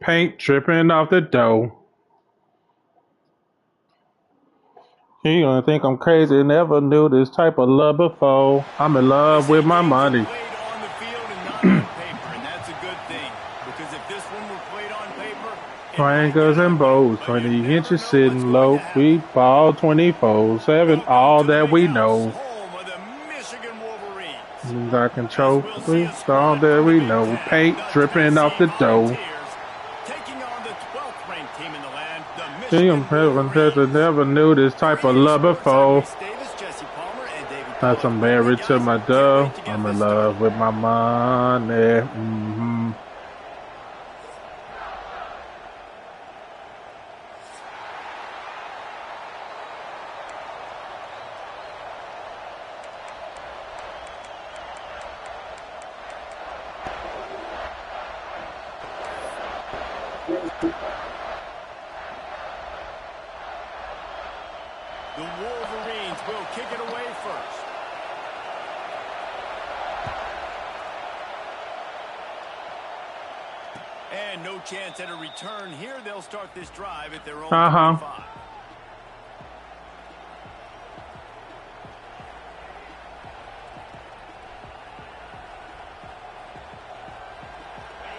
Paint dripping off the dough. You gonna think I'm crazy, never knew this type of love before. I'm in love with my money. Played on the field and not on paper, and that's a good thing, because if this one were played on paper, Triangles and bows, 20 inches sitting low. We ball 24/7, all that we know. Home of the Michigan Wolverines. We got control, all that we know. Paint dripping off the dough. Taking on the 12th ranked team in the land, the Michigan Wolverines. Never knew this type of love before. That's I'm married to my dove. I'm in love with my money. The Wolverines will kick it away first. And no chance at a return here. They'll start this drive at their own 25.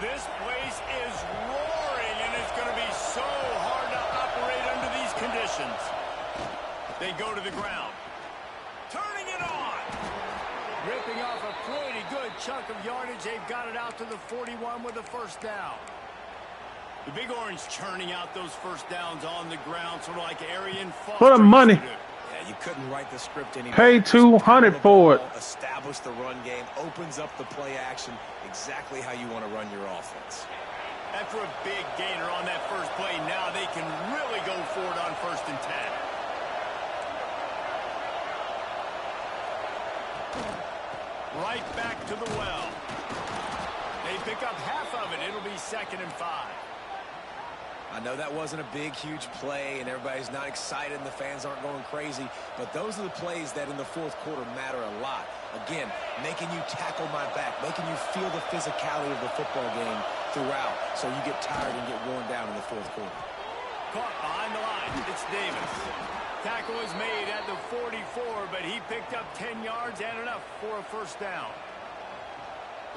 This place is roaring, and it's going to be so hard to operate under these conditions. They go to the ground. Turning it on. Ripping off a pretty good chunk of yardage. They've got it out to the 41 with a first down. The Big Orange churning out those first downs on the ground, sort of like Arian Foster. For the money. Yeah, you couldn't write the script anymore. Pay $200 for it. Establish the run game, opens up the play action, exactly how you want to run your offense. After a big gainer on that first play, now they can really go for it on 1st and 10. Right back to the well. They pick up half of it. It'll be 2nd and 5. I know that wasn't a big, huge play, and everybody's not excited, and the fans aren't going crazy, but those are the plays that in the 4th quarter matter a lot. Again, making you tackle my back, making you feel the physicality of the football game throughout, so you get tired and get worn down in the 4th quarter. Caught behind the line. It's Davis. Tackle was made at the 44, but he picked up 10 yards and enough for a first down.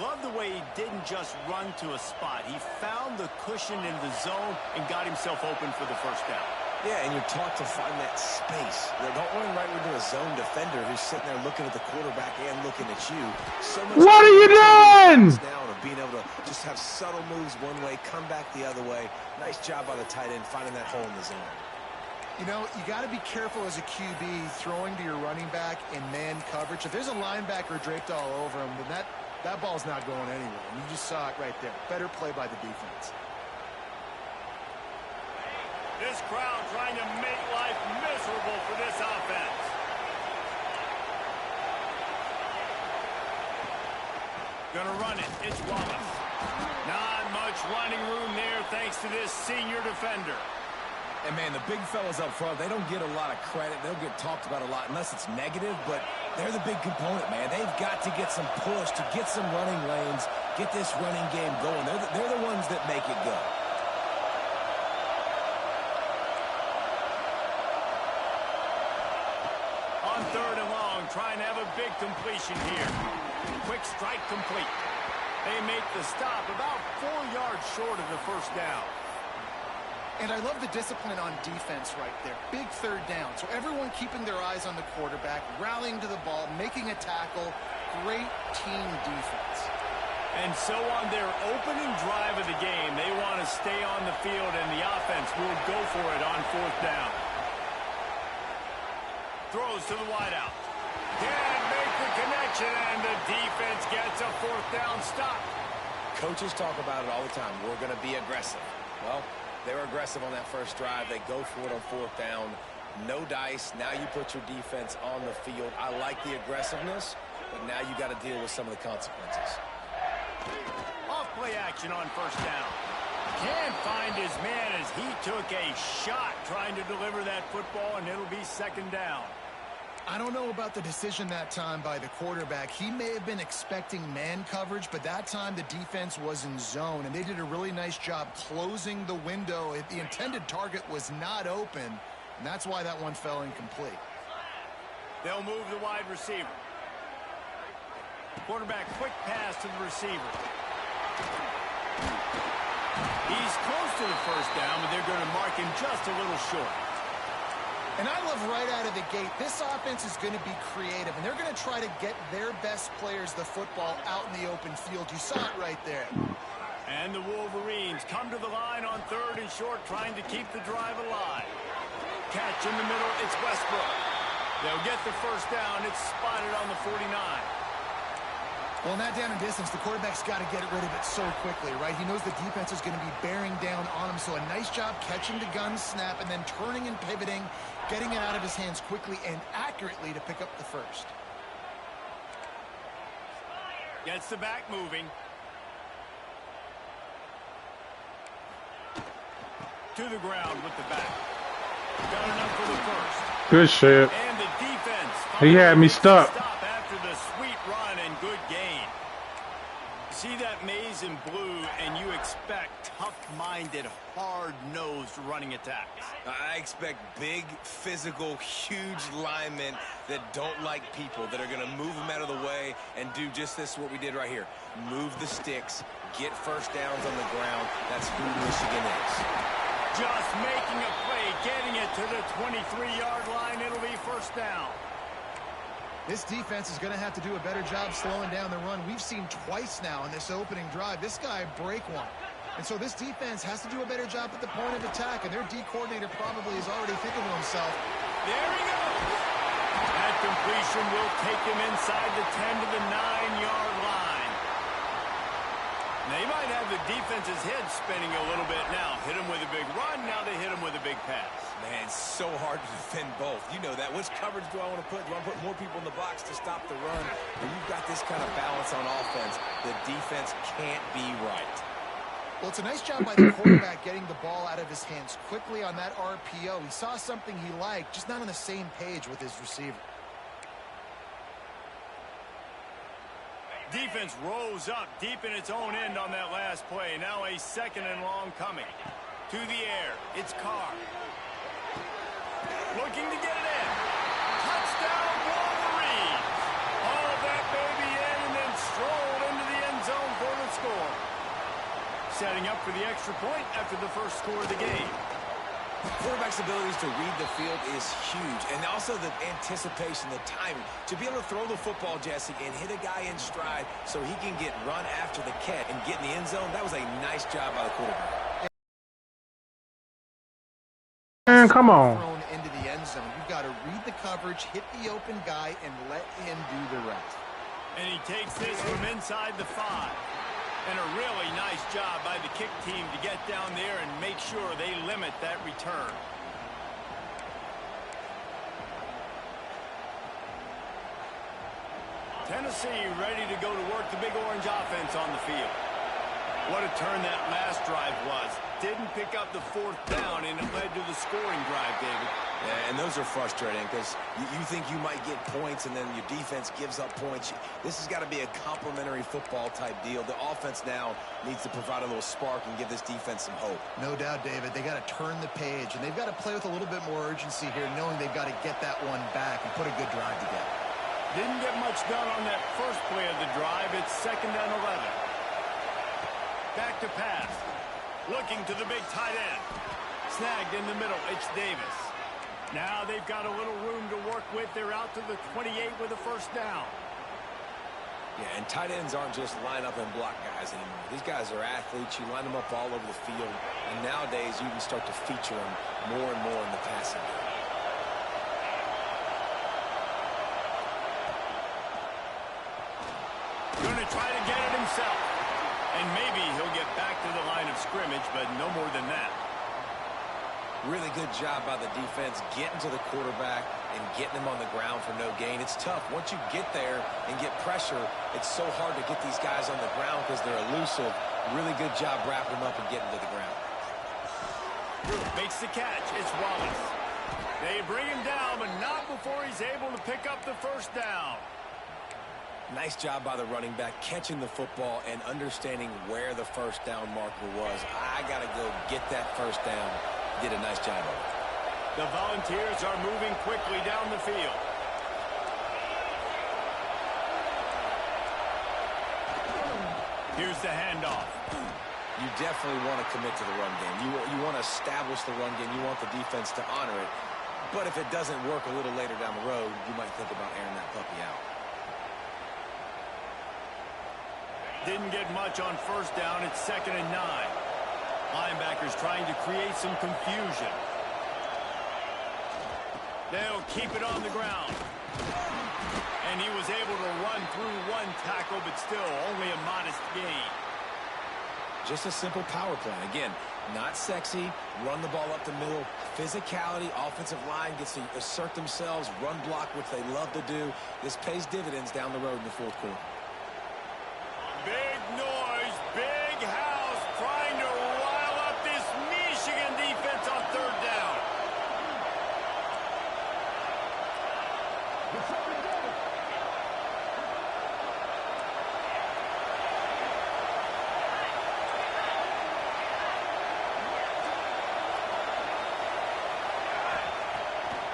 Love the way he didn't just run to a spot. He found the cushion in the zone and got himself open for the first down. Yeah, and you're taught to find that space. Don't run right into a zone defender who's sitting there looking at the quarterback and looking at you. So much what are you doing? Now of being able to just have subtle moves one way, come back the other way. Nice job by the tight end finding that hole in the zone. You know, you got to be careful as a QB throwing to your running back in man coverage. If there's a linebacker draped all over him, then that ball's not going anywhere. And you just saw it right there. Better play by the defense. This crowd trying to make life miserable for this offense. Gonna run it. It's Wallace. Not much running room there thanks to this senior defender. And, man, the big fellas up front, they don't get a lot of credit. They don't get talked about a lot unless it's negative, but they're the big component, man. They've got to get some push, to get some running lanes, get this running game going. They're the ones that make it go. On 3rd and long, trying to have a big completion here. Quick strike complete. They make the stop about 4 yards short of the first down. And I love the discipline on defense right there. Big 3rd down. So everyone keeping their eyes on the quarterback, rallying to the ball, making a tackle. Great team defense. And so on their opening drive of the game, they want to stay on the field, and the offense will go for it on 4th down. Throws to the wideout. Can't make the connection, and the defense gets a 4th down stop. Coaches talk about it all the time. We're going to be aggressive. Well, they're aggressive on that first drive. They go for it on 4th down. No dice. Now you put your defense on the field. I like the aggressiveness, but now you got to deal with some of the consequences. Off play action on 1st down. Can't find his man as he took a shot trying to deliver that football, and it'll be 2nd down. I don't know about the decision that time by the quarterback. He may have been expecting man coverage, but that time the defense was in zone, and they did a really nice job closing the window. The intended target was not open, and that's why that one fell incomplete. They'll move the wide receiver. Quarterback quick pass to the receiver. He's close to the first down, but they're going to mark him just a little short. And I love right out of the gate, this offense is going to be creative, and they're going to try to get their best players the football out in the open field. You saw it right there. And the Wolverines come to the line on 3rd and short, trying to keep the drive alive. Catch in the middle, it's Westbrook. They'll get the first down. It's spotted on the 49. Well, in that down and distance, the quarterback's got to get rid of it so quickly, right? He knows the defense is going to be bearing down on him, so a nice job catching the gun snap and then turning and pivoting, getting it out of his hands quickly and accurately to pick up the first. Gets the back moving. To the ground with the back. Got enough for the first. Good shit. And the defense. He had me stuck. Stop after the sweet run and good gain. See that maze in blue, and you expect tough-minded, hard-nosed running attacks. I expect big, physical, huge linemen that don't like people, that are going to move them out of the way and do just this, what we did right here. Move the sticks, get first downs on the ground. That's who Michigan is. Just making a play, getting it to the 23-yard line. It'll be first down. This defense is going to have to do a better job slowing down the run. We've seen twice now in this opening drive. This guy break one. And so this defense has to do a better job at the point of attack, and their D coordinator probably is already thinking to himself, there he goes. That completion will take him inside the 10 to the 9-yard line. They might have the defense's head spinning a little bit now. Hit him with a big run, now they hit him with a big pass. Man, it's so hard to defend both. You know that. Which coverage do I want to put? Do I want to put more people in the box to stop the run? When you've got this kind of balance on offense, the defense can't be right. Well, it's a nice job by the quarterback getting the ball out of his hands quickly on that RPO. He saw something he liked, just not on the same page with his receiver. Defense rose up deep in its own end on that last play. Now a 2nd and long coming. To the air. It's Carr. Looking to get it in. Touchdown, Wolverines. Hauled that baby in and then strolled into the end zone for the score. Setting up for the extra point after the first score of the game. Quarterback's abilities to read the field is huge, and also the anticipation, the timing. To be able to throw the football, Jesse, and hit a guy in stride so he can get run after the catch and get in the end zone, that was a nice job by the quarterback. Man, come on. Thrown into the end zone. You've got to read the coverage, hit the open guy, and let him do the rest. And he takes this from inside the 5. And a really nice job by the kick team to get down there and make sure they limit that return. Tennessee ready to go to work the Big Orange offense on the field. What a turn that last drive was. Didn't pick up the 4th down, and it led to the scoring drive, David. Yeah, and those are frustrating because you think you might get points and then your defense gives up points. This has got to be a complementary football type deal. The offense now needs to provide a little spark and give this defense some hope. No doubt, David. They got to turn the page, and they've got to play with a little bit more urgency here, knowing they've got to get that one back and put a good drive together. Didn't get much done on that first play of the drive. It's 2nd and 11. Back to pass. Looking to the big tight end. Snagged in the middle. It's Davis. Now they've got a little room to work with. They're out to the 28 with a first down. Yeah, and tight ends aren't just line up and block guys anymore. These guys are athletes. You line them up all over the field. And nowadays, you can start to feature them more and more in the passing game. Going to try to get it himself. And maybe he'll get back to the line of scrimmage, but no more than that. Really good job by the defense getting to the quarterback and getting him on the ground for no gain. It's tough. Once you get there and get pressure, it's so hard to get these guys on the ground because they're elusive. Really good job wrapping them up and getting to the ground. Makes the catch. It's Wallace. They bring him down, but not before he's able to pick up the first down. Nice job by the running back, catching the football and understanding where the first down marker was. I got to go get that first down. Did a nice job of it. The Volunteers are moving quickly down the field. Here's the handoff. You definitely want to commit to the run game. You want to establish the run game. You want the defense to honor it. But if it doesn't work a little later down the road, you might think about airing that puppy out. Didn't get much on first down. It's 2nd and 9. Linebackers trying to create some confusion. They'll keep it on the ground. And he was able to run through one tackle, but still only a modest gain. Just a simple power play. Again, not sexy. Run the ball up the middle. Physicality, offensive line gets to assert themselves, run block, which they love to do. This pays dividends down the road in the fourth quarter. Big noise, big house, trying to rile up this Michigan defense on 3rd down.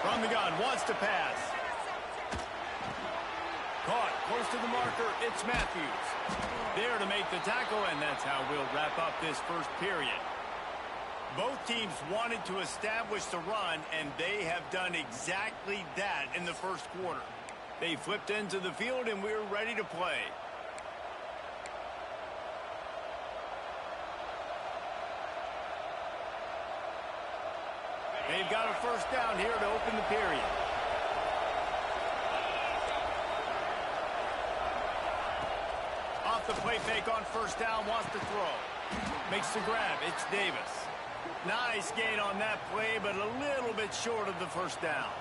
From the gun, wants to pass. Caught, close to the marker, it's Matthews. There to make the tackle, and that's how we'll wrap up this first period. Both teams wanted to establish the run, and they have done exactly that in the first quarter. They flipped into the field, and we're ready to play. They've got a first down here to open the period. Off the play fake on first down, wants to throw. Makes the grab, it's Davis. Nice gain on that play, but a little bit short of the first down.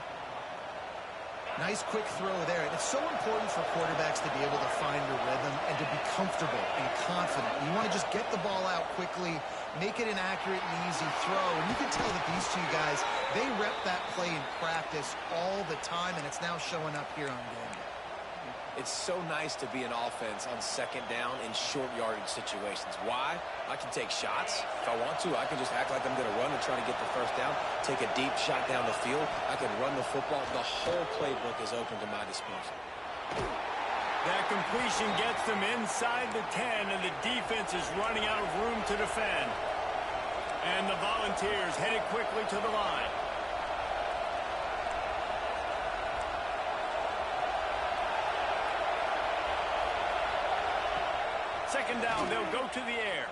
Nice quick throw there. It's so important for quarterbacks to be able to find a rhythm and to be comfortable and confident. You want to just get the ball out quickly, make it an accurate and easy throw. And you can tell that these two guys, they rep that play in practice all the time, and it's now showing up here on game day. It's so nice to be an offense on 2nd down in short yardage situations. Why? I can take shots. If I want to, I can just act like I'm going to run and try to get the first down, take a deep shot down the field. I can run the football. The whole playbook is open to my disposal. That completion gets them inside the 10, and the defense is running out of room to defend. And the Volunteers headed quickly to the line. Second down, they'll go to the air.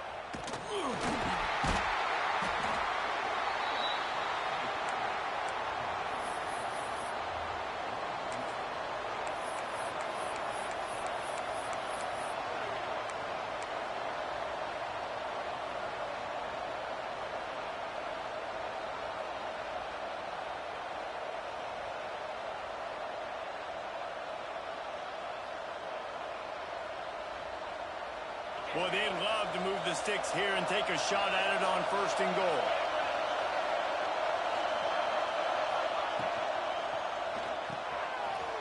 Boy, they'd love to move the sticks here and take a shot at it on 1st and goal.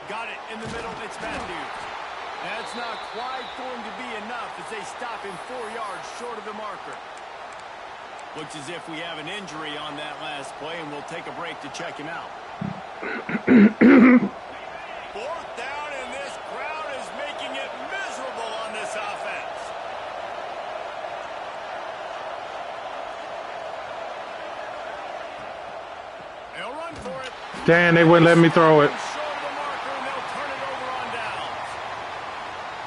Got it in the middle. It's Matthews. That's not quite going to be enough as they stop him 4 yards short of the marker. Looks as if we have an injury on that last play, and we'll take a break to check him out. 4th down, and this crowd is making it miserable on this offense. They'll run for it. Damn, they wouldn't let me throw it.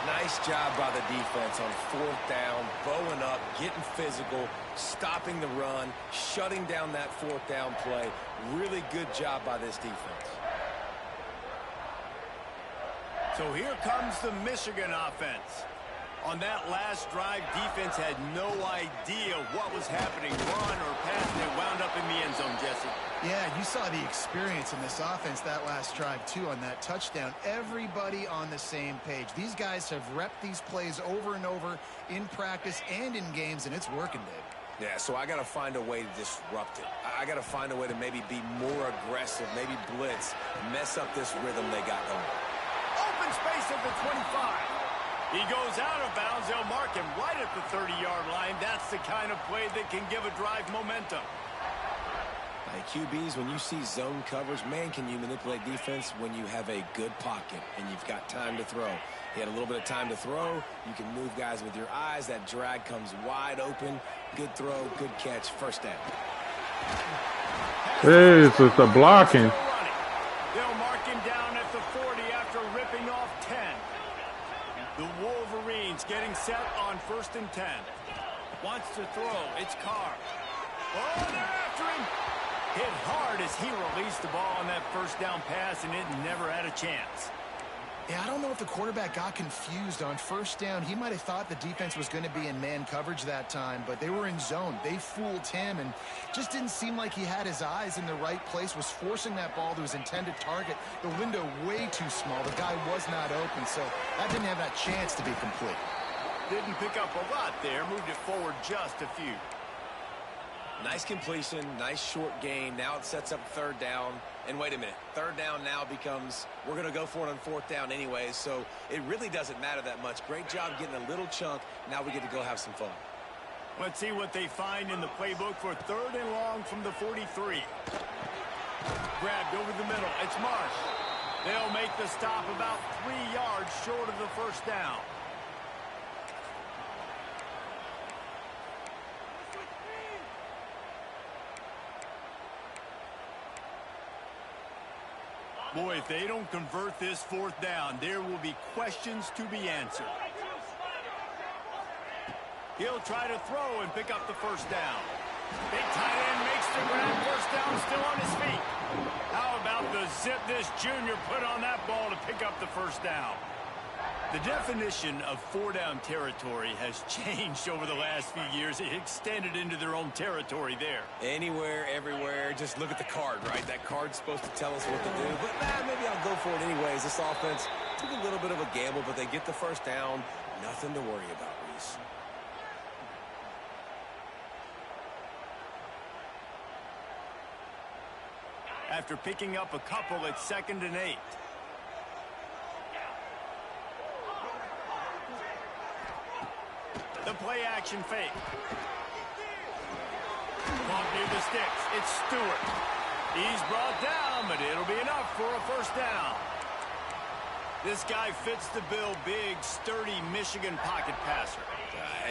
Nice job by the defense on 4th down, bowing up, getting physical, stopping the run, shutting down that 4th down play. Really good job by this defense. So here comes the Michigan offense. On that last drive, defense had no idea what was happening, run or pass, and it wound up in the end zone, Jesse. Yeah, you saw the experience in this offense that last drive, too, on that touchdown. Everybody on the same page. These guys have repped these plays over and over in practice and in games, and it's working, Dave. Yeah, so I got to find a way to disrupt it. I got to find a way to maybe be more aggressive, maybe blitz, mess up this rhythm they got going. Open space at the 25. He goes out of bounds. They'll mark him right at the 30-yard line. That's the kind of play that can give a drive momentum. Hey, QBs, when you see zone coverage, man, can you manipulate defense when you have a good pocket and you've got time to throw. He had a little bit of time to throw. You can move guys with your eyes. That drag comes wide open. Good throw, good catch, first down. This is the blocking. They'll mark him down at the 40 after ripping off 10. The Wolverines getting set on 1st and 10. Wants to throw. It's Carr. Oh, they're after him. Hit hard as he released the ball on that first down pass, and it never had a chance. Yeah, I don't know if the quarterback got confused on 1st down. He might have thought the defense was going to be in man coverage that time, but they were in zone. They fooled him and just didn't seem like he had his eyes in the right place, was forcing that ball to his intended target. The window way too small. The guy was not open, so that didn't have that chance to be complete. Didn't pick up a lot there, moved it forward just a few. Nice completion, nice short gain. Now it sets up 3rd down. And wait a minute, 3rd down now becomes, we're going to go for it on 4th down anyways, so it really doesn't matter that much. Great job getting a little chunk. Now we get to go have some fun. Let's see what they find in the playbook for 3rd and long from the 43. Grabbed over the middle. It's Marsh. They'll make the stop about 3 yards short of the 1st down. Boy, if they don't convert this 4th down, there will be questions to be answered. He'll try to throw and pick up the 1st down. Big tight end makes the grab. 1st down, still on his feet. How about the zip this junior put on that ball to pick up the 1st down? The definition of 4-down territory has changed over the last few years. It extended into their own territory there. Anywhere, everywhere. Just look at the card, right? That card's supposed to tell us what to do. But maybe I'll go for it anyways. This offense took a little bit of a gamble, but they get the 1st down. Nothing to worry about, Reese. After picking up a couple, it's 2nd and 8. The play action fake. Ball near the sticks. It's Stewart. He's brought down, but it'll be enough for a 1st down. This guy fits the bill. Big, sturdy Michigan pocket passer.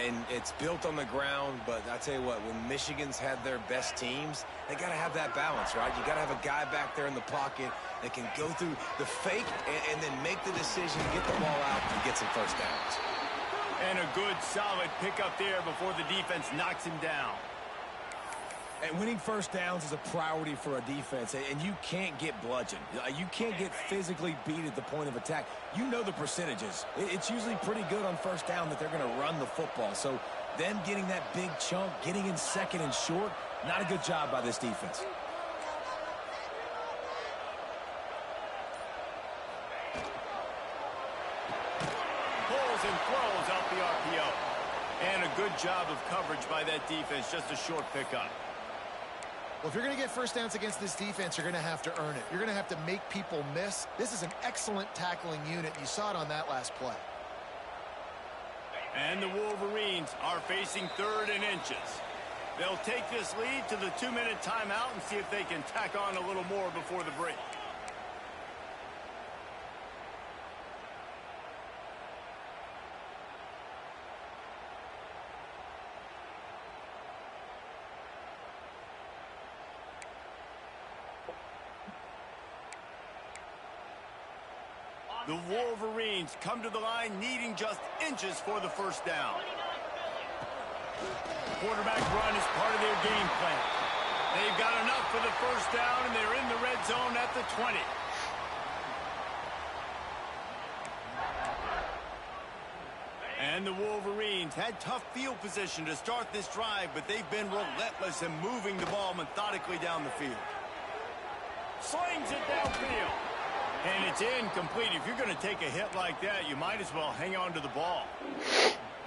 And it's built on the ground, but I tell you what, when Michigan's had their best teams, they got to have that balance, right? You got to have a guy back there in the pocket that can go through the fake and then make the decision to get the ball out and get some 1st downs. And a good, solid pickup there before the defense knocks him down. And winning 1st downs is a priority for a defense, and you can't get bludgeoned. You can't get physically beat at the point of attack. You know the percentages. It's usually pretty good on 1st down that they're going to run the football. So them getting that big chunk, getting in 2nd and short, not a good job by this defense. And throws out the RPO. And a good job of coverage by that defense. Just a short pickup. Well, if you're going to get 1st downs against this defense, you're going to have to earn it. You're going to have to make people miss. This is an excellent tackling unit. You saw it on that last play. And the Wolverines are facing 3rd and inches. They'll take this lead to the 2-minute timeout and see if they can tack on a little more before the break. The Wolverines come to the line needing just inches for the 1st down. Quarterback run is part of their game plan. They've got enough for the 1st down, and they're in the red zone at the 20. And the Wolverines had tough field position to start this drive, but they've been relentless in moving the ball methodically down the field. Slings it downfield. And it's incomplete. If you're going to take a hit like that, you might as well hang on to the ball.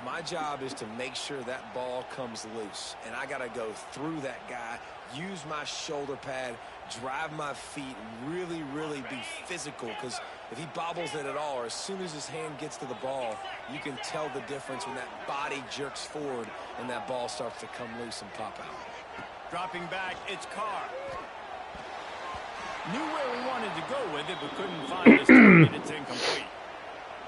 My job is to make sure that ball comes loose, and I got to go through that guy, use my shoulder pad, drive my feet, really, really be physical, because if he bobbles it at all, or as soon as his hand gets to the ball, you can tell the difference when that body jerks forward and that ball starts to come loose and pop out. Dropping back, it's Carr. Knew where he wanted to go with it, but couldn't find his target. It's incomplete.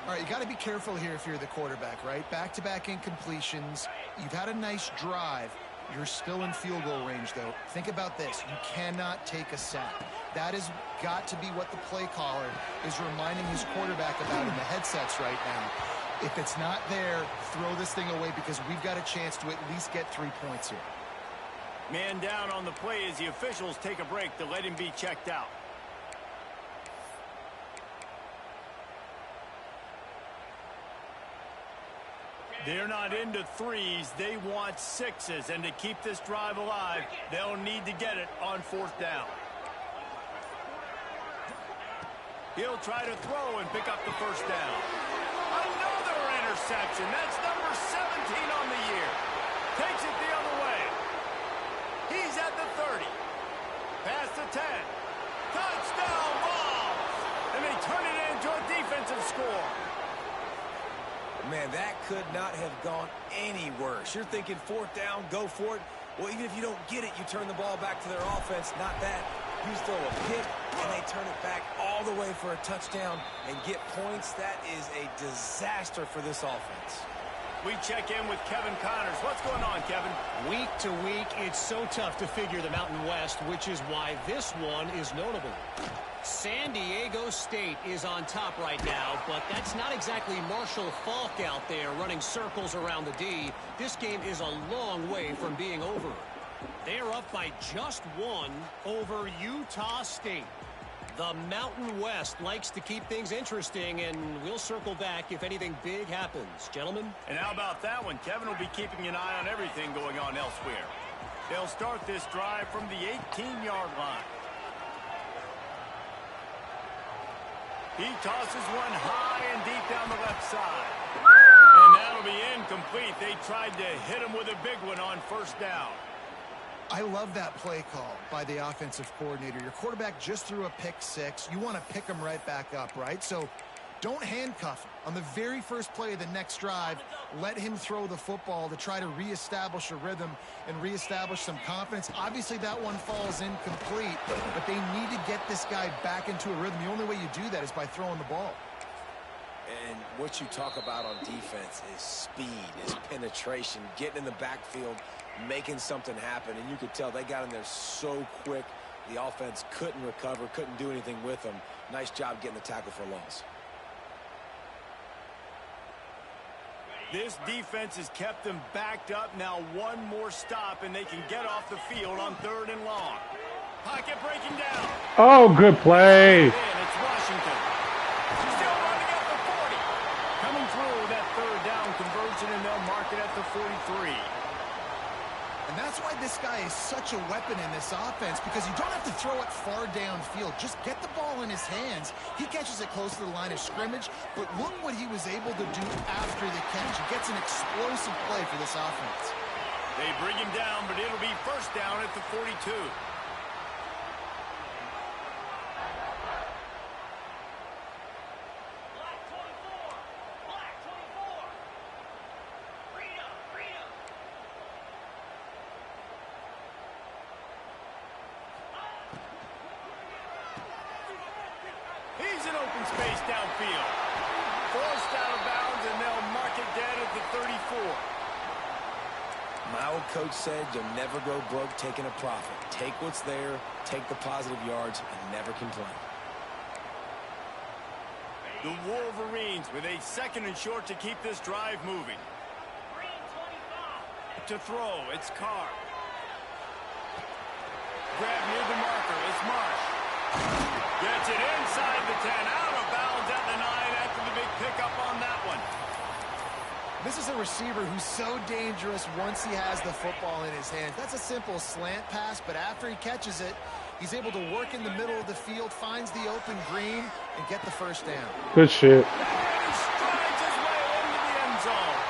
All right, you got to be careful here if you're the quarterback, right? Back-to-back incompletions. You've had a nice drive. You're still in field goal range, though. Think about this. You cannot take a sack. That has got to be what the play caller is reminding his quarterback about in the headsets right now. If it's not there, throw this thing away because we've got a chance to at least get 3 points here. Man down on the play as the officials take a break to let him be checked out. They're not into threes. They want sixes. And to keep this drive alive, they'll need to get it on 4th down. He'll try to throw and pick up the 1st down. Another interception. That's number 17 on the year. Takes it the other way. He's at the 30. Past the 10. Touchdown ball. And they turn it into a defensive score. Man, that could not have gone any worse. You're thinking 4th down, go for it. Well, even if you don't get it, you turn the ball back to their offense. Not that. You throw a pick, and they turn it back all the way for a touchdown and get points. That is a disaster for this offense. We check in with Kevin Connors. What's going on, Kevin? Week to week, it's so tough to figure the Mountain West, which is why this one is notable. San Diego State is on top right now, but that's not exactly Marshall Faulk out there running circles around the D. This game is a long way from being over. They're up by just 1 over Utah State. The Mountain West likes to keep things interesting, and we'll circle back if anything big happens. Gentlemen? And how about that one? Kevin will be keeping an eye on everything going on elsewhere. They'll start this drive from the 18-yard line. He tosses one high and deep down the left side. And that'll be incomplete. They tried to hit him with a big one on 1st down. I love that play call by the offensive coordinator. Your quarterback just threw a pick 6. You want to pick him right back up, right? So don't handcuff him. On the very first play of the next drive, let him throw the football to try to reestablish a rhythm and reestablish some confidence. Obviously, that one falls incomplete, but they need to get this guy back into a rhythm. The only way you do that is by throwing the ball. And what you talk about on defense is speed, is penetration, getting in the backfield, making something happen. And you could tell they got in there so quick, the offense couldn't recover, couldn't do anything with them. Nice job getting the tackle for loss. This defense has kept them backed up. Now one more stop, and they can get off the field on 3rd and long. Pocket breaking down. Oh, good play. And it's Washington. Still running at the 40. Coming through that 3rd down conversion, and they'll mark it at the 43. And that's why this guy is such a weapon in this offense, because you don't have to throw it far downfield. Just get the ball in his hands. He catches it close to the line of scrimmage, but look what he was able to do after the catch. He gets an explosive play for this offense. They bring him down, but it'll be 1st down at the 42. He's in open space downfield. Forced out of bounds, and they'll mark it dead at the 34. My old coach said you'll never go broke taking a profit. Take what's there, take the positive yards, and never complain. The Wolverines with a 2nd and short to keep this drive moving. To throw, it's Carr. Grab near the marker, it's Marsh. Gets it inside the 10, out of bounds at the 9 after the big pickup on that one. This is a receiver who's so dangerous once he has the football in his hands. That's a simple slant pass, but after he catches it, he's able to work in the middle of the field, finds the open green, and get the 1st down. Good shit. And he strides his way into the end zone.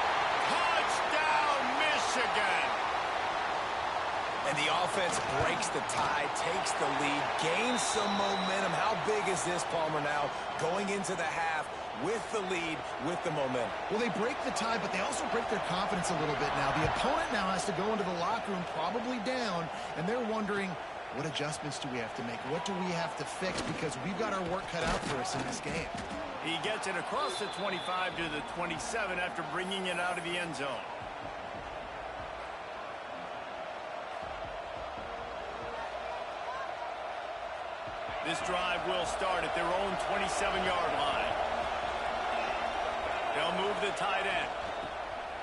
And the offense breaks the tie, takes the lead, gains some momentum. How big is this, Palmer, now going into the half with the lead, with the momentum? Well, they break the tie, but they also break their confidence a little bit now. The opponent now has to go into the locker room probably down, and they're wondering, what adjustments do we have to make? What do we have to fix? Because we've got our work cut out for us in this game. He gets it across the 25 to the 27 after bringing it out of the end zone. This drive will start at their own 27-yard line. They'll move the tight end.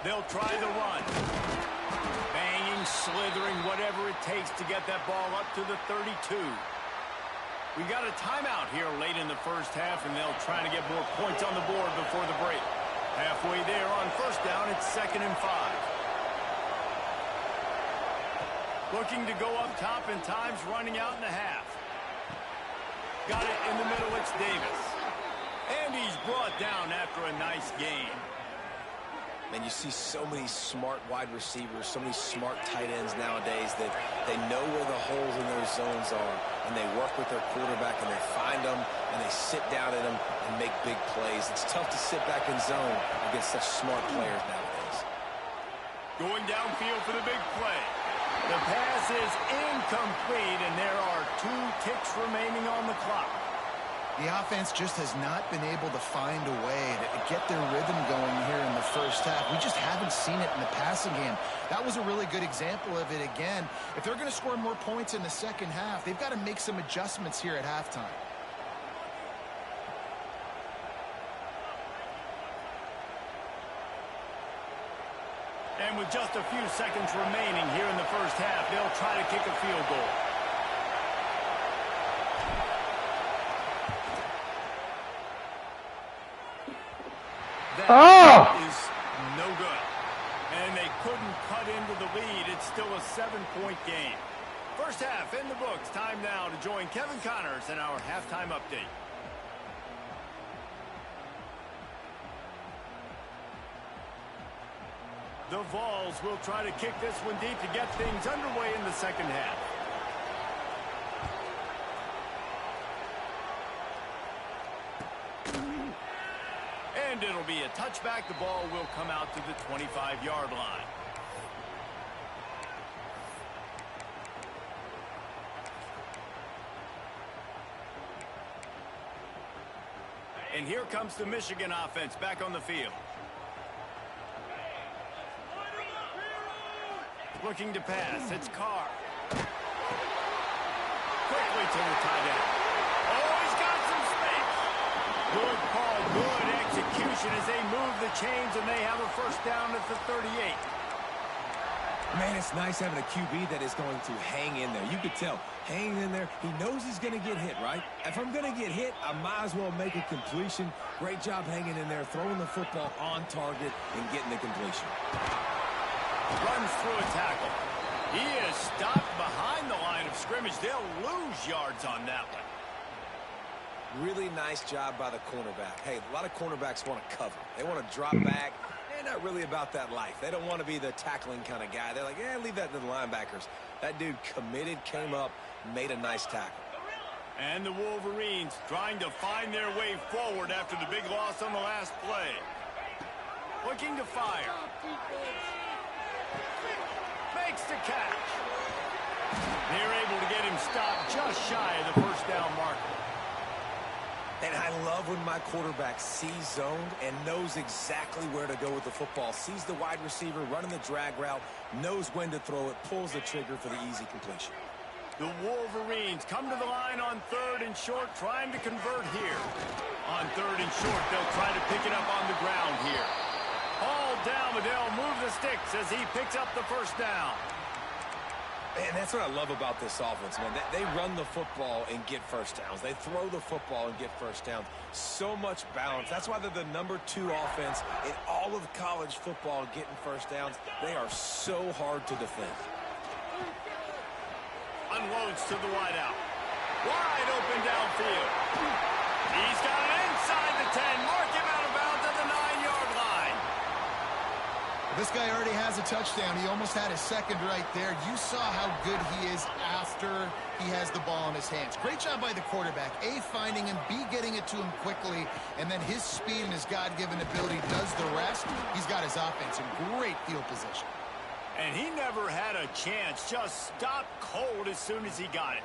They'll try the run. Banging, slithering, whatever it takes to get that ball up to the 32. We got a timeout here late in the first half, and they'll try to get more points on the board before the break. Halfway there on first down, it's 2nd and 5. Looking to go up top, and time's running out in the half. Got it in the middle, it's Davis. And he's brought down after a nice gain. And you see so many smart wide receivers, so many smart tight ends nowadays that they know where the holes in their zones are, and they work with their quarterback, and they find them, and they sit down in them and make big plays. It's tough to sit back in zone against such smart players nowadays. Going downfield for the big play. The pass is incomplete, and there are 2 ticks remaining on the clock. The offense just has not been able to find a way to get their rhythm going here in the first half. We just haven't seen it in the passing game. That was a really good example of it again. If they're going to score more points in the second half, they've got to make some adjustments here at halftime. And with just a few seconds remaining here in the first half, they'll try to kick a field goal. That is no good. And they couldn't cut into the lead. It's still a 7-point game. First half in the books. Time now to join Kevin Connors in our halftime update. The Vols will try to kick this one deep to get things underway in the second half. And it'll be a touchback. The ball will come out to the 25-yard line. And here comes the Michigan offense back on the field. Looking to pass. It's Carr. Quickly to the tight end. Oh, he's got some space. Good call, good execution as they move the chains, and they have a first down at the 38. Man, it's nice having a QB that is going to hang in there. You could tell, hanging in there, he knows he's going to get hit, right? If I'm going to get hit, I might as well make a completion. Great job hanging in there, throwing the football on target and getting the completion. Runs through a tackle. He is stopped behind the line of scrimmage. They'll lose yards on that one. Really nice job by the cornerback. Hey, a lot of cornerbacks want to cover. They want to drop back. They're not really about that life. They don't want to be the tackling kind of guy. They're like, yeah, leave that to the linebackers. That dude committed, came up, made a nice tackle. And the Wolverines trying to find their way forward after the big loss on the last play. Looking to fire. Makes the catch. They're able to get him stopped just shy of the first down marker. And I love when my quarterback sees zoned and knows exactly where to go with the football. Sees the wide receiver running the drag route, knows when to throw it, pulls the trigger for the easy completion. The Wolverines come to the line on 3rd and short, trying to convert here. On 3rd and short, they'll try to pick it up on the ground here. All down, but they'll move the sticks as he picks up the first down. And that's what I love about this offense, man. They run the football and get first downs. They throw the football and get first downs. So much balance. That's why they're the #2 offense in all of college football getting first downs. They are so hard to defend. Unloads to the wideout. Wide open downfield. He's got it inside the 10. Mark him out of bounds at the 9-yard line. This guy already has a touchdown. He almost had his second right there. You saw how good he is after he has the ball in his hands. Great job by the quarterback. A, finding him, B, getting it to him quickly, and then his speed and his God-given ability does the rest. He's got his offense in great field position. And he never had a chance. Just stopped cold as soon as he got it.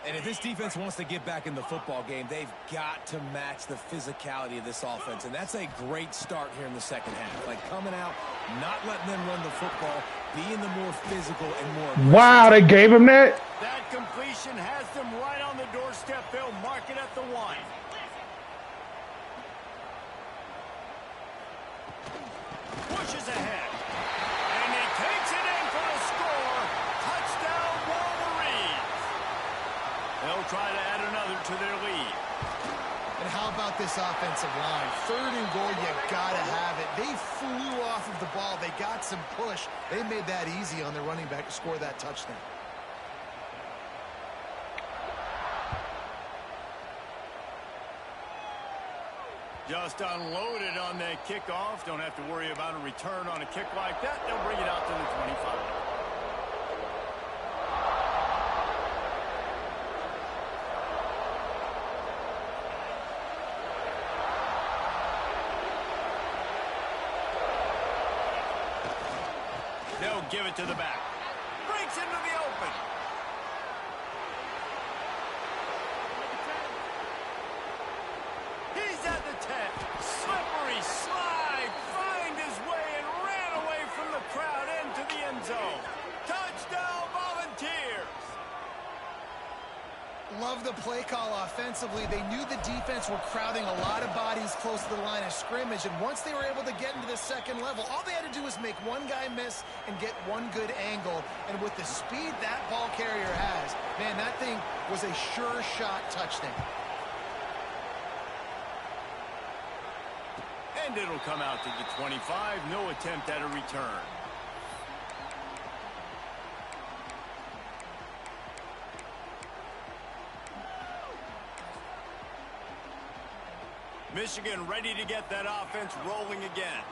And if this defense wants to get back in the football game, they've got to match the physicality of this offense. And that's a great start here in the second half. Like coming out, not letting them run the football, being the more physical and more aggressive. Wow, they gave him that? That completion has them right on the doorstep. They'll mark it at the 1. Pushes ahead. And he takes it in for the score. Touchdown, Wolverines. They'll try to add another to their lead. And how about this offensive line? 3rd and goal, you gotta have it. They flew off of the ball. They got some push. They made that easy on their running back to score that touchdown. Just unloaded on that kickoff. Don't have to worry about a return on a kick like that. They'll bring it out to the 25. They'll give it to the back. Breaks into the open. He's at the 10. Slippery slide. Find his way and ran away from the crowd into the end zone. Touchdown, Volunteers. Love the play call offensively. They knew the defense were crowding a lot of bodies close to the line of scrimmage, and once they were able to get into the second level, all they had to do was make one guy miss and get one good angle. And with the speed that ball carrier has, man, that thing was a sure shot touchdown. And it'll come out to the 25. No attempt at a return. Michigan ready to get that offense rolling again.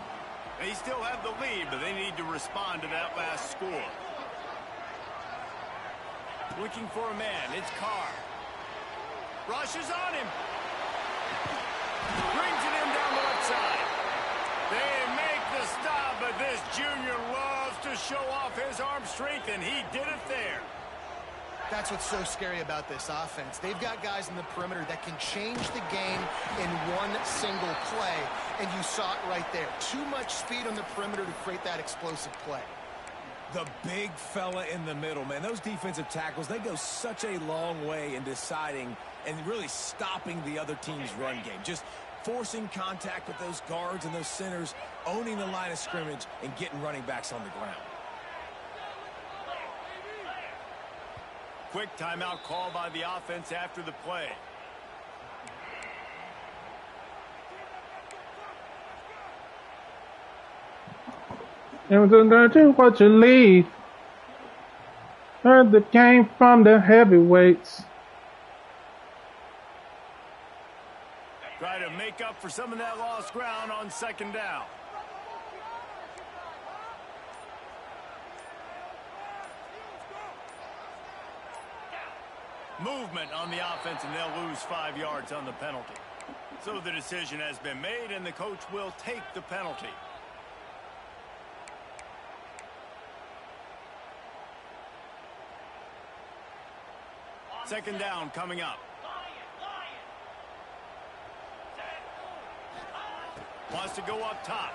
They still have the lead, but they need to respond to that last score. Looking for a man. It's Carr. Rushes on him. Brings it in down the left side. They make the stop, but this junior loves to show off his arm strength, and he did it there. That's what's so scary about this offense. They've got guys in the perimeter that can change the game in one single play, and you saw it right there. Too much speed on the perimeter to create that explosive play. The big fella in the middle, man. Those defensive tackles, they go such a long way in deciding and really stopping the other team's run game. Just forcing contact with those guards and those centers, owning the line of scrimmage, and getting running backs on the ground. Quick timeout call by the offense after the play. And don't do what you leave. Heard that came from the heavyweights. Try to make up for some of that lost ground on second down. Movement on the offense, and they'll lose 5 yards on the penalty. So the decision has been made, and the coach will take the penalty. Second down coming up. Wants to go up top.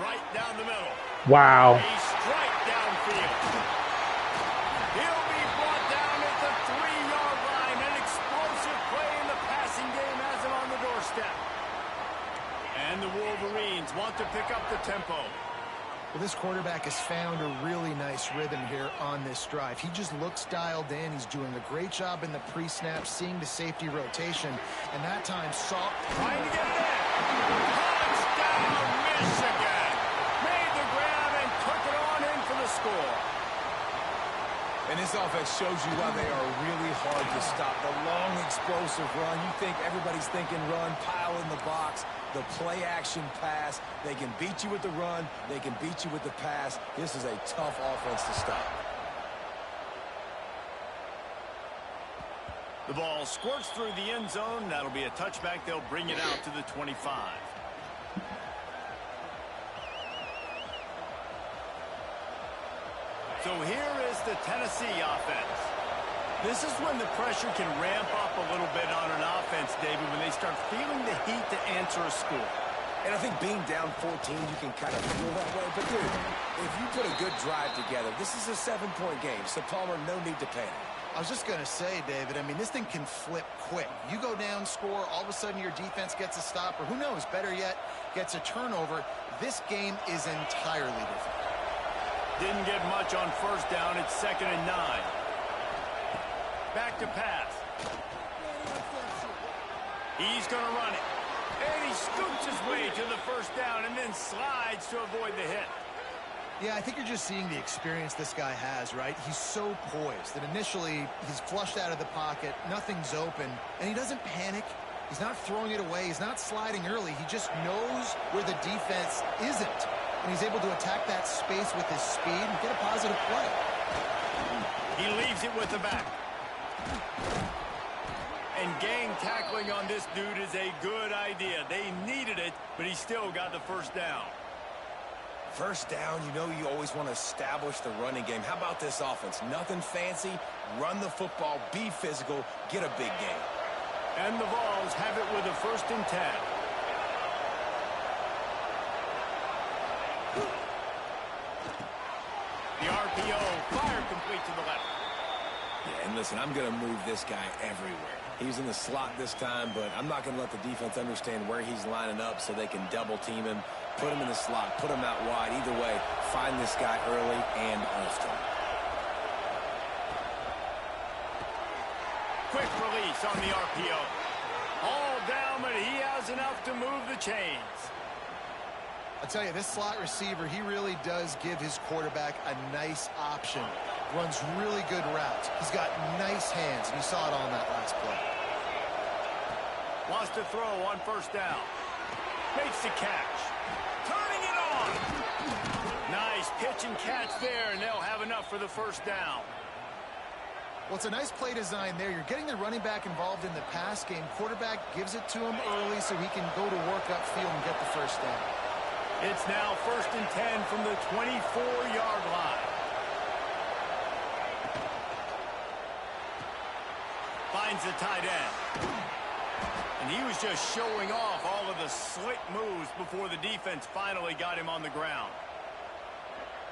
Right down the middle. Wow. A strike downfield. He'll be brought down at the 3-yard line. An explosive play in the passing game has him on the doorstep. And the Wolverines want to pick up the tempo. Well, this quarterback has found a really nice rhythm here on this drive. He just looks dialed in. He's doing a great job in the pre-snap, seeing the safety rotation. And that time, Salt trying to get it in. Touchdown, Michigan. Made the grab and took it on in for the score. And this offense shows you why they are really hard to stop. The long, explosive run. You think everybody's thinking run, pile in the box. The play-action pass. They can beat you with the run. They can beat you with the pass. This is a tough offense to stop. The ball squirts through the end zone. That'll be a touchback. They'll bring it out to the 25. So here is the Tennessee offense. This is when the pressure can ramp up a little bit on an offense, David, when they start feeling the heat to answer a score. And I think being down 14, you can kind of feel that way. But, dude, if you put a good drive together, this is a 7-point game. So, Palmer, no need to panic. I was just going to say, David, I mean, this thing can flip quick. You go down, score, all of a sudden your defense gets a stop, or who knows, better yet, gets a turnover. This game is entirely different. Didn't get much on first down. It's 2nd and 9. Back to pass. He's going to run it. And he scoops his way to the first down and then slides to avoid the hit. Yeah, I think you're just seeing the experience this guy has, right? He's so poised that initially he's flushed out of the pocket, nothing's open, and he doesn't panic. He's not throwing it away. He's not sliding early. He just knows where the defense isn't, and he's able to attack that space with his speed and get a positive play. He leaves it with the back. And gang tackling on this dude is a good idea. They needed it, but he still got the first down. First down, you know you always want to establish the running game. How about this offense? Nothing fancy. Run the football, be physical, get a big game. And the Vols have it with a 1st and 10. The RPO, fire complete to the left. Yeah, and listen, I'm going to move this guy everywhere. He's in the slot this time, but I'm not going to let the defense understand where he's lining up so they can double-team him, put him in the slot, put him out wide. Either way, find this guy early and often. Quick release on the RPO. All down, but he has enough to move the chains. I'll tell you, this slot receiver, he really does give his quarterback a nice option. Runs really good routes. He's got nice hands, and you saw it all in that last play. Wants to throw on first down. Makes the catch. Turning it on. Nice pitch and catch there, and they'll have enough for the first down. Well, it's a nice play design there. You're getting the running back involved in the pass game. Quarterback gives it to him early so he can go to work upfield and get the first down. It's now 1st and 10 from the 24-yard line. Finds the tight end. And he was just showing off all of the slick moves before the defense finally got him on the ground.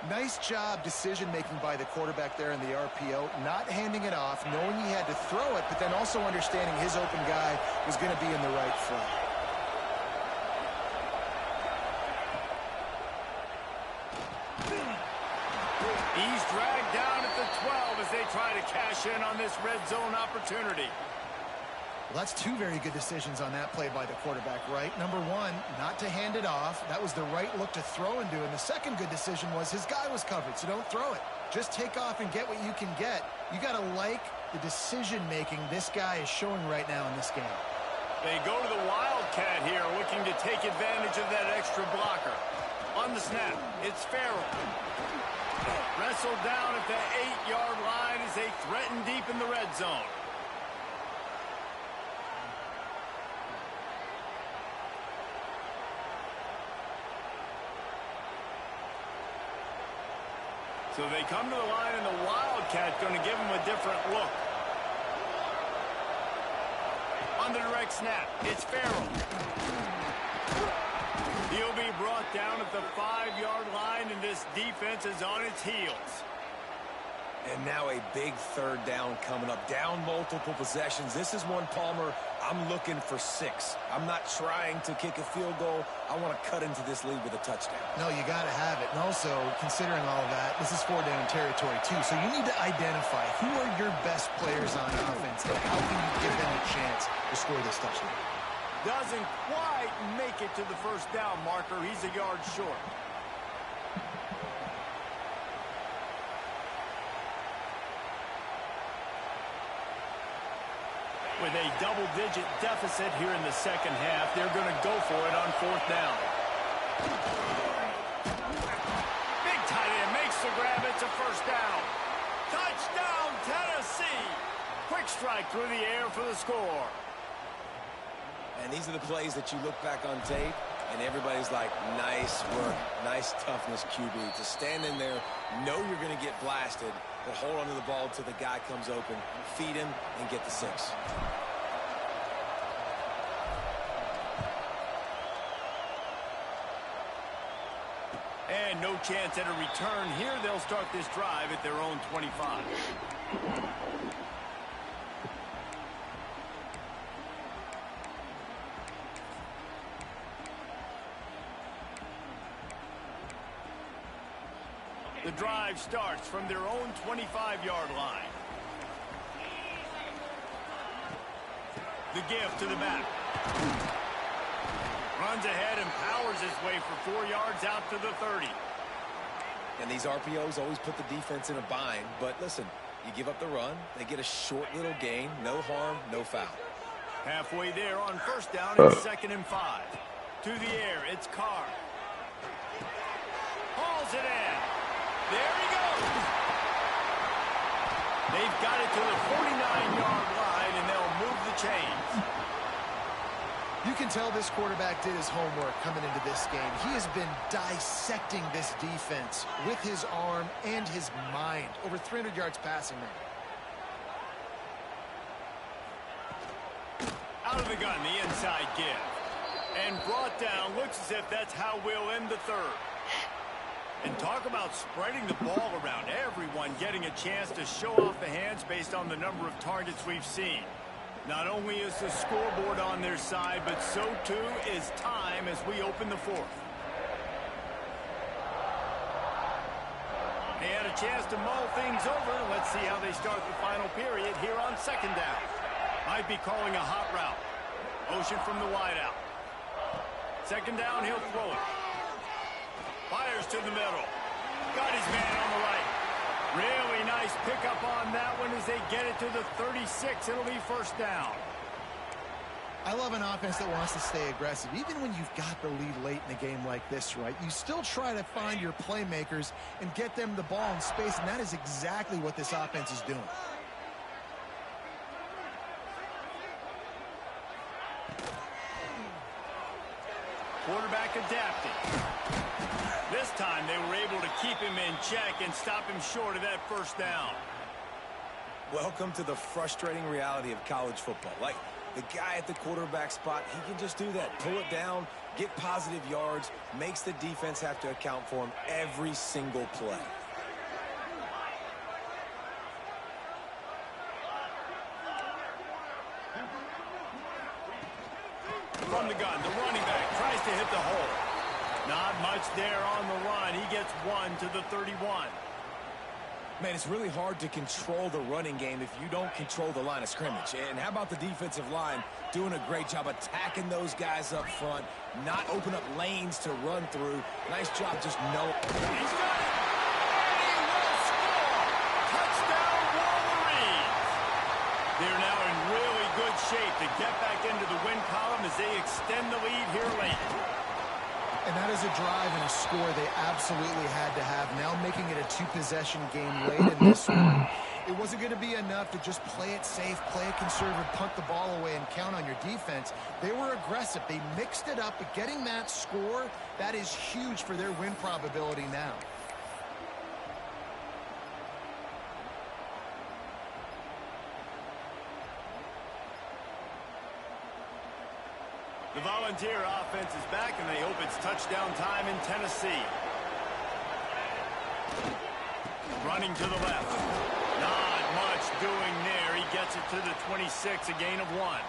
Nice job decision-making by the quarterback there in the RPO, not handing it off, knowing he had to throw it, but then also understanding his open guy was going to be in the right front. He's dragged down at the 12 as they try to cash in on this red zone opportunity. Well, that's 2 very good decisions on that play by the quarterback, right? Number 1, not to hand it off. That was the right look to throw into. And the second good decision was his guy was covered, so don't throw it. Just take off and get what you can get. You got to like the decision-making this guy is showing right now in this game. They go to the Wildcat here, looking to take advantage of that extra blocker. On the snap, it's Farrell. Wrestled down at the 8-yard line as they threaten deep in the red zone. So they come to the line, and the Wildcat going to give them a different look. On the direct snap, it's Farrell. He'll be brought down at the 5-yard line, and this defense is on its heels. And now a big 3rd down coming up. Down multiple possessions. This is one, Palmer, I'm looking for 6. I'm not trying to kick a field goal. I want to cut into this lead with a touchdown. No, you got to have it. And also, considering all of that, this is 4-down territory, too. So you need to identify who are your best players on offense and how can you give them a chance to score this touchdown. Doesn't quite make it to the first down marker. He's a yard short. with a double-digit deficit here in the second half. They're going to go for it on 4th down. Big tight end makes the grab. It's a 1st down. Touchdown, Tennessee. Quick strike through the air for the score. And these are the plays that you look back on tape, and everybody's like, nice work, nice toughness, QB. To stand in there, know you're going to get blasted, but hold onto the ball until the guy comes open, feed him, and get the 6. And no chance at a return here. They'll start this drive at their own 25. The drive starts from their own 25-yard line. The give to the back. Runs ahead and powers his way for 4 yards out to the 30. And these RPOs always put the defense in a bind. But listen, you give up the run, they get a short little gain. No harm, no foul. Halfway there on 1st down and 2nd and 5. To the air, it's Carr. Hauls it in. There he goes. They've got it to the 49-yard line, and they'll move the chains. You can tell this quarterback did his homework coming into this game. He has been dissecting this defense with his arm and his mind. Over 300 yards passing now. Out of the gun, the inside give. And brought down. Looks as if that's how we'll end the 3rd. And talk about spreading the ball around. Everyone getting a chance to show off the hands based on the number of targets we've seen. Not only is the scoreboard on their side, but so too is time as we open the 4th. They had a chance to mull things over. Let's see how they start the final period here on 2nd down. Might be calling a hot route. Motion from the wideout. 2nd down, he'll throw it. Fires to the middle. Got his man on the right. Really nice pickup on that one as they get it to the 36. It'll be 1st down. I love an offense that wants to stay aggressive. Even when you've got the lead late in a game like this, right? You still try to find your playmakers and get them the ball in space, and that is exactly what this offense is doing. Quarterback adapting. This time they were able to keep him in check and stop him short of that 1st down. Welcome to the frustrating reality of college football. Like, the guy at the quarterback spot, he can just do that. Pull it down, get positive yards, makes the defense have to account for him every single play. From the gun, the running back tries to hit the hole. Not much there on the run. He gets 1 to the 31. Man, it's really hard to control the running game if you don't control the line of scrimmage. And how about the defensive line doing a great job attacking those guys up front, not open up lanes to run through. Nice job just know. He's got it. And he will score. Touchdown, Wolverines. They're now in really good shape to get back into the win column as they extend the lead here late. And that is a drive and a score they absolutely had to have. Now making it a 2-possession game late in this one. It wasn't going to be enough to just play it safe, play it conservative, punt the ball away, and count on your defense. They were aggressive. They mixed it up, but getting that score, that is huge for their win probability now. The Volunteer offense is back, and they hope it's touchdown time in Tennessee. Running to the left. Not much doing there. He gets it to the 26, a gain of 1.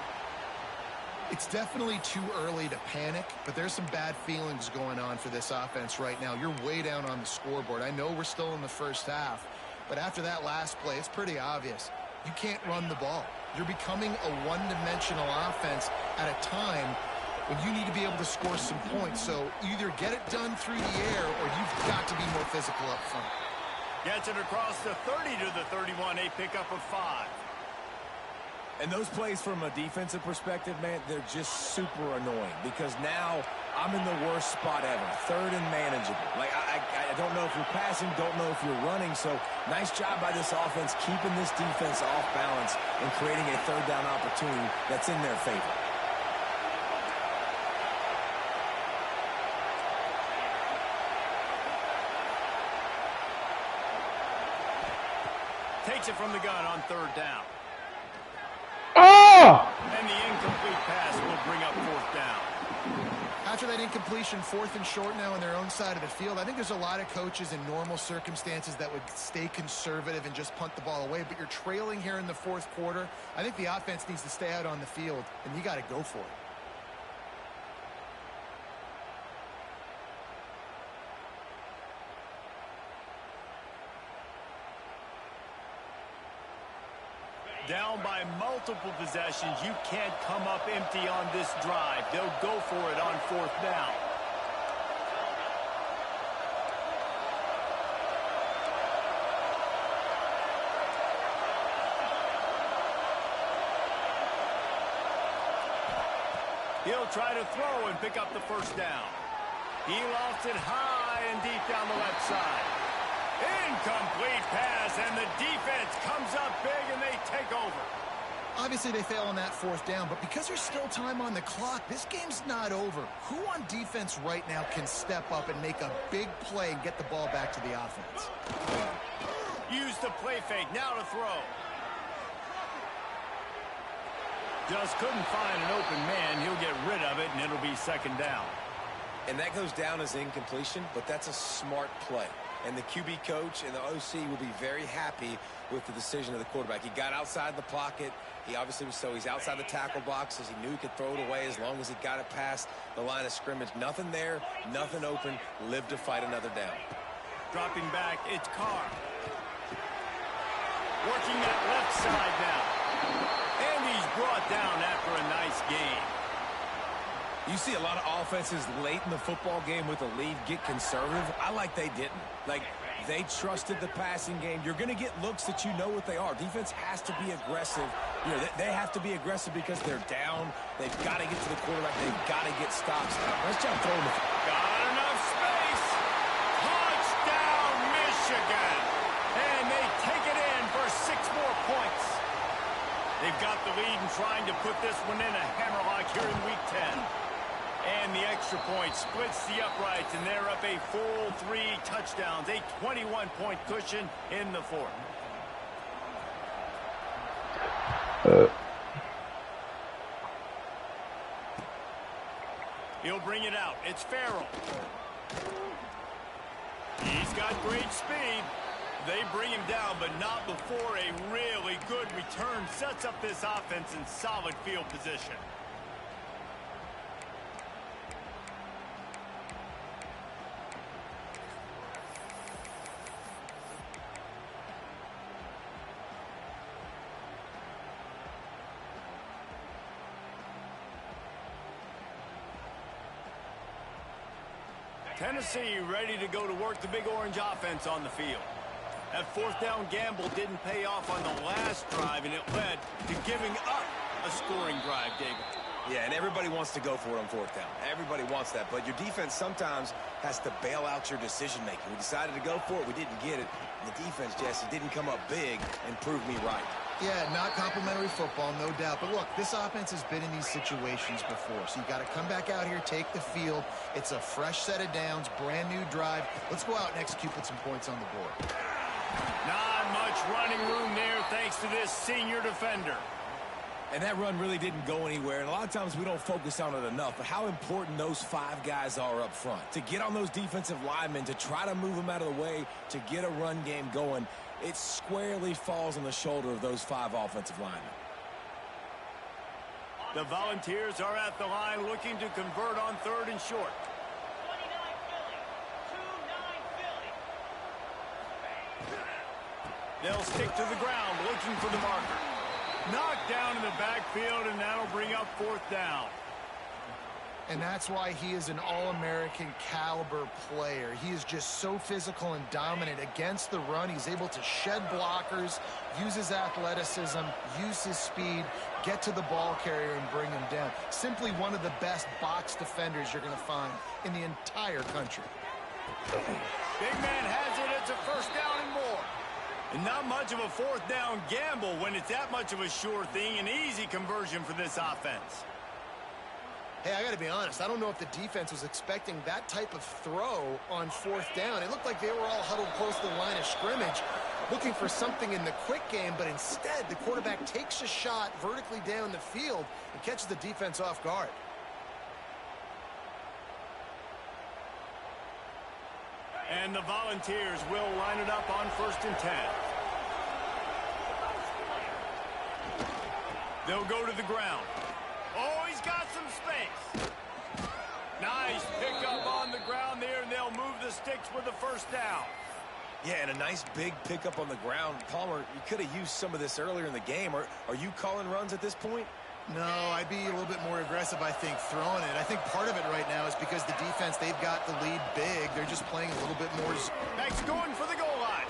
It's definitely too early to panic, but there's some bad feelings going on for this offense right now. You're way down on the scoreboard. I know we're still in the first half, but after that last play, it's pretty obvious. You can't run the ball. You're becoming a one-dimensional offense at a time when you need to be able to score some points. So either get it done through the air or you've got to be more physical up front. Gets it across the 30 to the 31, a pickup of 5. And those plays from a defensive perspective, man, they're just super annoying because now I'm in the worst spot ever. Third and manageable. Like, I don't know if you're passing, don't know if you're running. So nice job by this offense keeping this defense off balance and creating a third down opportunity that's in their favor. Takes it from the gun on third down. Oh! And the incomplete pass will bring up fourth down. After that incompletion, 4th and short now on their own side of the field, I think there's a lot of coaches in normal circumstances that would stay conservative and just punt the ball away. But you're trailing here in the 4th quarter. I think the offense needs to stay out on the field, and you got to go for it. Down by multiple possessions. You can't come up empty on this drive. They'll go for it on fourth down. He'll try to throw and pick up the first down. He lofts it high and deep down the left side. Incomplete pass, and the defense comes up big, and they take over. Obviously, they fail on that 4th down, but because there's still time on the clock, this game's not over. Who on defense right now can step up and make a big play and get the ball back to the offense? Use the play fake. Now to throw. Just couldn't find an open man. He'll get rid of it, and it'll be second down. And that goes down as incompletion, but that's a smart play. And the QB coach and the OC will be very happy with the decision of the quarterback. He got outside the pocket. He obviously was he's outside the tackle boxes. He knew he could throw it away as long as he got it past the line of scrimmage. Nothing there, nothing open. Live to fight another down. Dropping back, it's Carr. Working that left side now. And he's brought down after a nice game. You see a lot of offenses late in the football game with a lead get conservative. I like they didn't. Like, they trusted the passing game. You're going to get looks that you know what they are. Defense has to be aggressive. You know, they have to be aggressive because they're down. They've got to get to the quarterback. They've got to get stops. Let's try to throw them. Got enough space. Touchdown, Michigan. And they take it in for 6 more points. They've got the lead and trying to put this one in a hammerlock here in Week 10. And the extra point splits the uprights, and they're up a full 3 touchdowns, a 21-point cushion in the 4th. He'll bring it out. It's Farrell. He's got great speed. They bring him down, but not before a really good return sets up this offense in solid field position. Tennessee ready to go to work the Big Orange offense on the field. That 4th down gamble didn't pay off on the last drive, and it led to giving up a scoring drive, David. Yeah, and everybody wants to go for it on 4th down. Everybody wants that, but your defense sometimes has to bail out your decision-making. We decided to go for it. We didn't get it. And the defense, Jesse, didn't come up big and prove me right. Yeah, not complimentary football, no doubt. But look, this offense has been in these situations before. So you got to come back out here, take the field. It's a fresh set of downs, brand new drive. Let's go out and execute, put some points on the board. Not much running room there thanks to this senior defender. And that run really didn't go anywhere. And a lot of times we don't focus on it enough. But how important those 5 guys are up front. To get on those defensive linemen, to try to move them out of the way, to get a run game going. It squarely falls on the shoulder of those 5 offensive linemen. The Volunteers are at the line looking to convert on 3rd and short. They'll stick to the ground looking for the marker. Knocked down in the backfield, and that'll bring up 4th down. And that's why he is an All-American caliber player. He is just so physical and dominant against the run. He's able to shed blockers, use his athleticism, use his speed, get to the ball carrier and bring him down. Simply one of the best box defenders you're going to find in the entire country. Big man has it. It's a first down and more. And not much of a fourth down gamble when it's that much of a sure thing. An easy conversion for this offense. Hey, I got to be honest. I don't know if the defense was expecting that type of throw on fourth down. It looked like they were all huddled close to the line of scrimmage, looking for something in the quick game, but instead the quarterback takes a shot vertically down the field and catches the defense off guard. And the Volunteers will line it up on 1st and 10. They'll go to the ground. Oh, he's got some space. Nice pickup on the ground there, and they'll move the sticks with the first down. Yeah, and a nice big pickup on the ground. Palmer, you could have used some of this earlier in the game. Are you calling runs at this point? No, I'd be a little bit more aggressive, I think, throwing it. I think part of it right now is because the defense, they've got the lead big. They're just playing a little bit more. Max going for the goal line.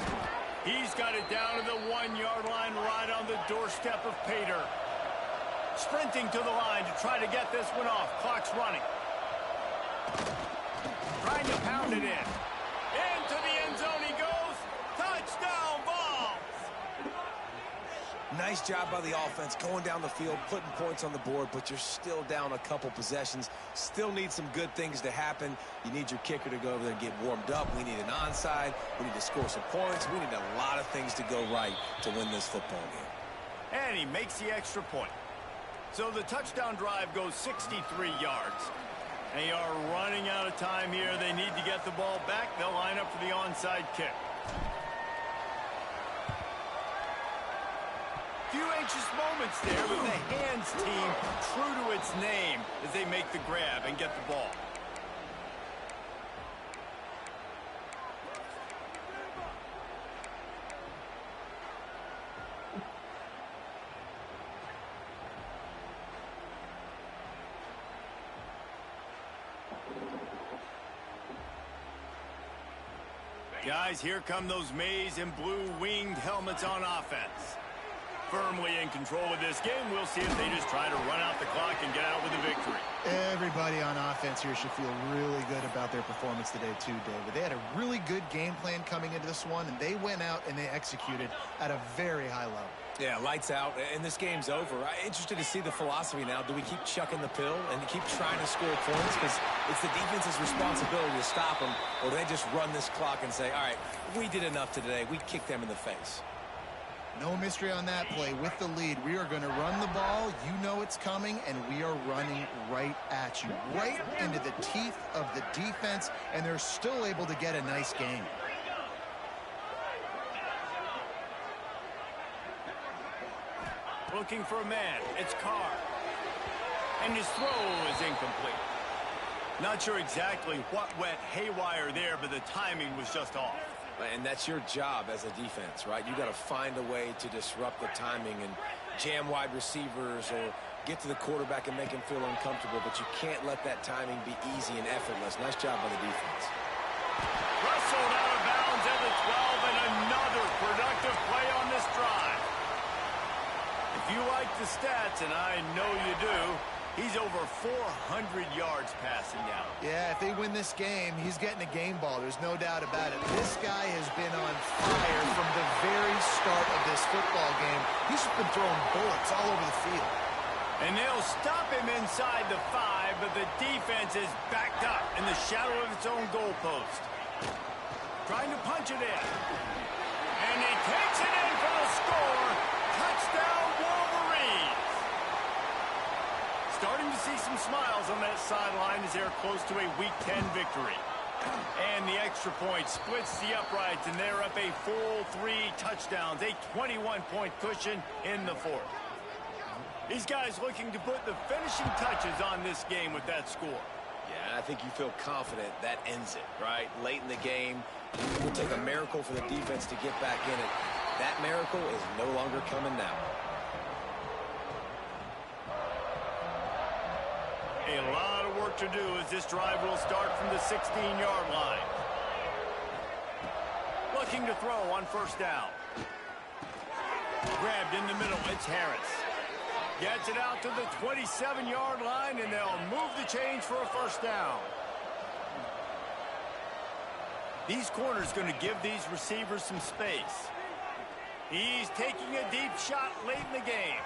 He's got it down to the 1-yard line right on the doorstep of Pater. Sprinting to the line to try to get this one off. Clock's running. Trying to pound it in. Into the end zone he goes. Touchdown, Vols! Nice job by the offense going down the field, putting points on the board, but you're still down a couple possessions. Still need some good things to happen. You need your kicker to go over there and get warmed up. We need an onside. We need to score some points. We need a lot of things to go right to win this football game. And he makes the extra point. So the touchdown drive goes 63 yards. They are running out of time here. They need to get the ball back. They'll line up for the onside kick. Few anxious moments there, but the hands team true to its name as they make the grab and get the ball. Guys, here come those maize and blue winged helmets on offense. Firmly in control of this game. We'll see if they just try to run out the clock and get out with a victory. Everybody on offense here should feel really good about their performance today too, David. They had a really good game plan coming into this one, and they went out and they executed at a very high level. Yeah, lights out, and this game's over. I'm interested to see the philosophy now. Do we keep chucking the pill and keep trying to score points? Because it's the defense's responsibility to stop them, or do they just run this clock and say, all right, we did enough today. We kicked them in the face. No mystery on that play. With the lead, we are going to run the ball. You know it's coming, and we are running right at you, right into the teeth of the defense, and they're still able to get a nice game. Looking for a man. It's Carr. And his throw is incomplete. Not sure exactly what went haywire there, but the timing was just off. And that's your job as a defense, right? You got to find a way to disrupt the timing and jam wide receivers or get to the quarterback and make him feel uncomfortable, but you can't let that timing be easy and effortless. Nice job by the defense. Wrestled out of bounds at the 12, and another productive play on this drive. If you like the stats, and I know you do, he's over 400 yards passing now. Yeah, if they win this game, he's getting a game ball. There's no doubt about it. This guy has been on fire from the very start of this football game. He's just been throwing bullets all over the field. And they'll stop him inside the 5, but the defense is backed up in the shadow of its own goalpost. Trying to punch it in. And he takes it in for the score. Touchdown, Wolverines. Starting to see some smiles on that sideline as they're close to a Week 10 victory. And the extra point splits the uprights, and they're up a full 3 touchdowns, a 21-point cushion in the fourth. These guys looking to put the finishing touches on this game with that score. Yeah, I think you feel confident that ends it, right? Late in the game, it will take a miracle for the defense to get back in it. That miracle is no longer coming now. A lot of work to do as this drive will start from the 16-yard line. Looking to throw on first down. Grabbed in the middle, it's Harris. Gets it out to the 27-yard line, and they'll move the chains for a first down. These corners going to give these receivers some space. He's taking a deep shot late in the game.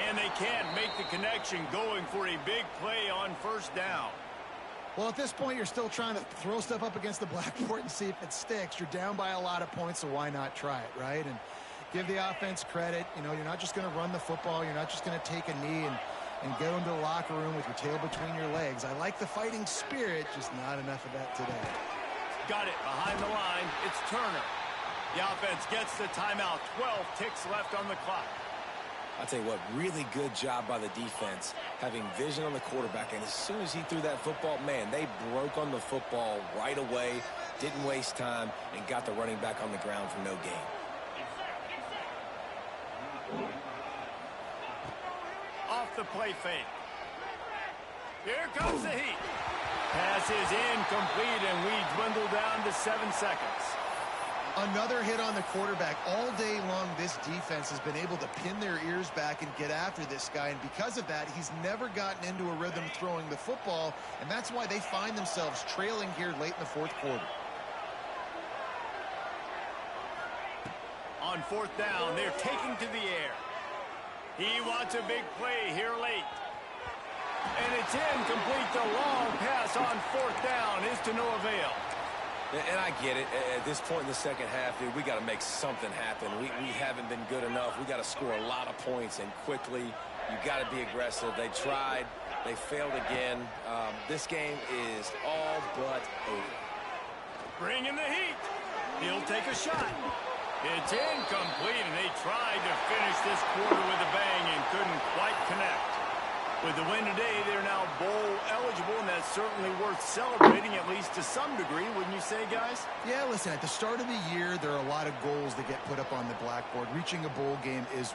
And they can't make the connection, going for a big play on first down. Well, at this point, you're still trying to throw stuff up against the blackboard and see if it sticks. You're down by a lot of points, so why not try it, right? And give the offense credit. You know, you're not just going to run the football. You're not just going to take a knee and go into the locker room with your tail between your legs. I like the fighting spirit, just not enough of that today. Got it behind the line. It's Turner. The offense gets the timeout. 12 ticks left on the clock. I'll tell you what, really good job by the defense, having vision on the quarterback. And as soon as he threw that football, man, they broke on the football right away, didn't waste time, and got the running back on the ground for no gain. Off the play fake. Here comes the heat. Pass is incomplete, and we dwindle down to 7 seconds. Another hit on the quarterback. All day long, this defense has been able to pin their ears back and get after this guy, and because of that, he's never gotten into a rhythm throwing the football, and that's why they find themselves trailing here late in the fourth quarter. On fourth down, they're taking to the air. He wants a big play here late. And it's incomplete. The long pass on fourth down is to no avail. And I get it. At this point in the second half, dude, we got to make something happen. We haven't been good enough. We got to score a lot of points, and quickly. You got to be aggressive. They tried. They failed again. This game is all but over. Bring in the heat. He'll take a shot. It's incomplete, and they tried to finish this quarter with a bang and couldn't quite connect. With the win today, they're now bowl eligible, and that's certainly worth celebrating, at least to some degree, wouldn't you say, guys? Yeah, listen, at the start of the year, there are a lot of goals that get put up on the blackboard. Reaching a bowl game is